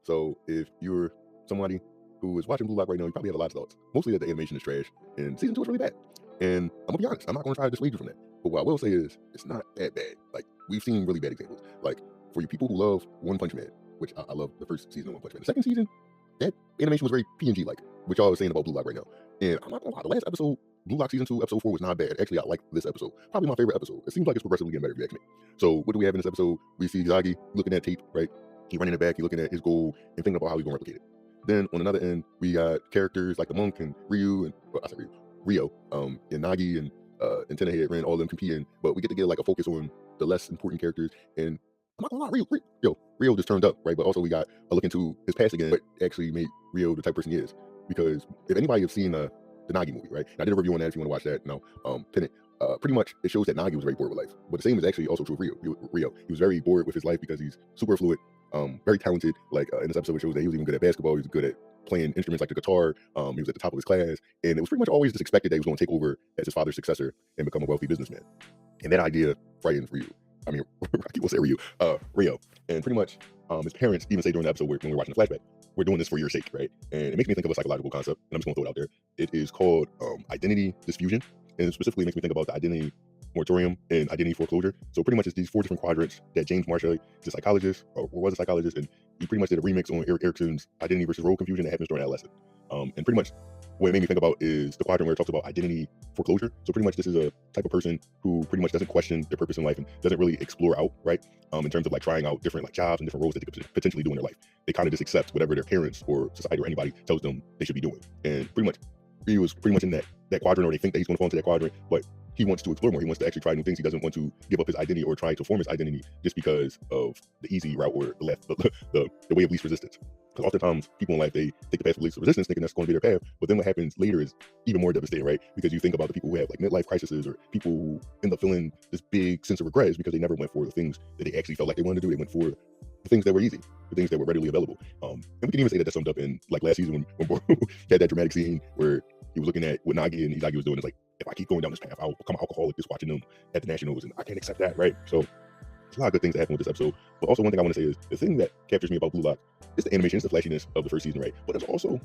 So if you're somebody who is watching Blue Lock right now, you probably have a lot of thoughts. Mostly that the animation is trash and season two is really bad. And I'm gonna be honest, I'm not gonna try to dissuade you from that. But what I will say is it's not that bad. Like we've seen really bad examples. Like for you people who love One Punch Man, which I love the first season of One Punch Man. The second season, that animation was very PNG like, which y'all are saying about Blue Lock right now. And I'm not gonna lie, the last episode, Blue Lock season two, episode 4 was not bad. Actually, I like this episode. Probably my favorite episode. It seems like it's progressively getting better if you ask me. So what do we have in this episode? We see Zagi looking at tape, right? He running it back, he looking at his goal and thinking about how he's gonna replicate it. Then on another end, we got characters like the monk and Ryu and well, I said Ryu, Rio, and Nagi and Tenahead Ren, all of them competing, but we get to get like a focus on the less important characters. And I'm not gonna lie, Rio just turned up, right? But also we got a look into his past again, what actually made Rio the type of person he is. Because if anybody has seen the Nagi movie, right? And I did a review on that if you want to watch that. Pin it. Pretty much it shows that Nagi was very bored with life. But the same is actually also true of Rio. He was very bored with his life because he's super fluid, very talented. Like in this episode, it shows that he was even good at basketball. He was good at playing instruments like the guitar. He was at the top of his class, and it was pretty much always just expected that he was going to take over as his father's successor and become a wealthy businessman. And that idea frightened Ryu. I mean, Rocky will say Rio. And pretty much his parents even say during the episode when we're watching the flashback, we're doing this for your sake, right? And it makes me think of a psychological concept, and I'm just going to throw it out there. It is called identity diffusion, and specifically it makes me think about the identity moratorium and identity foreclosure. So pretty much it's these four different quadrants that James Marshall is a psychologist, or was a psychologist, and he pretty much did a remix on Eric Erickson's identity versus role confusion that happens during adolescence. And pretty much what it made me think about is the quadrant where it talks about identity foreclosure. So pretty much this is a type of person who pretty much doesn't question their purpose in life and doesn't really explore out, right? In terms of like trying out different like jobs and different roles that they could potentially do in their life. They kind of just accept whatever their parents or society or anybody tells them they should be doing. And pretty much he was pretty much in that quadrant, or they think that he's going to fall into that quadrant, but he wants to explore more. He wants to actually try new things. He doesn't want to give up his identity or try to form his identity just because of the easy route or the way of least resistance. Because oftentimes people in life, they take the path of least resistance thinking that's going to be their path. But then what happens later is even more devastating, right? Because you think about the people who have like midlife crises, or people who end up feeling this big sense of regret because they never went for the things that they actually felt like they wanted to do. They went for the things that were easy, the things that were readily available. And we can even say that that's summed up in like last season when Boru had that dramatic scene where he was looking at what Nagi and Izagi was doing. It's like, if I keep going down this path, I'll become an alcoholic just watching them at the Nationals, and I can't accept that, right? So there's a lot of good things that happen with this episode. But also one thing I want to say is the thing that captures me about Blue Lock is the animation, it's the flashiness of the first season, right? But it's also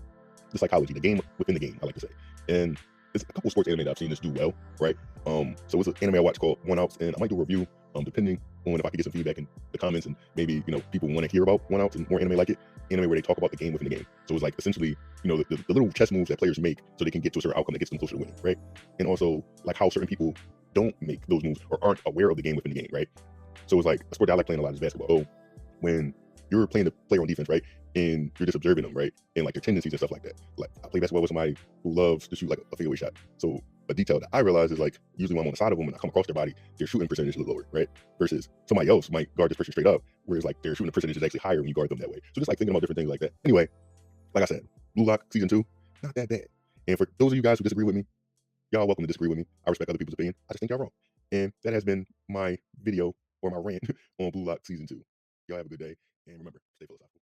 the psychology, the game within the game, I like to say. And there's a couple of sports anime that I've seen this do well, right? So it's an anime I watch called One Outs, and I might do a review, depending on if I can get some feedback in the comments, and maybe people want to hear about One Outs and more anime like it, anime where they talk about the game within the game. So it's like essentially the little chess moves that players make so they can get to a certain outcome that gets them closer to winning, right? And also like how certain people don't make those moves or aren't aware of the game within the game, right? So it's like a sport that I like playing a lot is basketball. Oh, when you're playing the player on defense, right, and you're just observing them, right, and like their tendencies and stuff like that. Like I play basketball with somebody who loves to shoot like a fadeaway shot. So a detail that I realize is like usually when I'm on the side of them and I come across their body, their shooting percentage is a little lower, right? Versus somebody else might guard this person straight up, whereas like their shooting percentage is actually higher when you guard them that way. So just like thinking about different things like that. Anyway, like I said, Blue Lock season 2, not that bad. And for those of you guys who disagree with me, y'all are welcome to disagree with me. I respect other people's opinion. I just think y'all wrong. And that has been my video or my rant on Blue Lock season 2. Y'all have a good day, and remember, stay philosophical.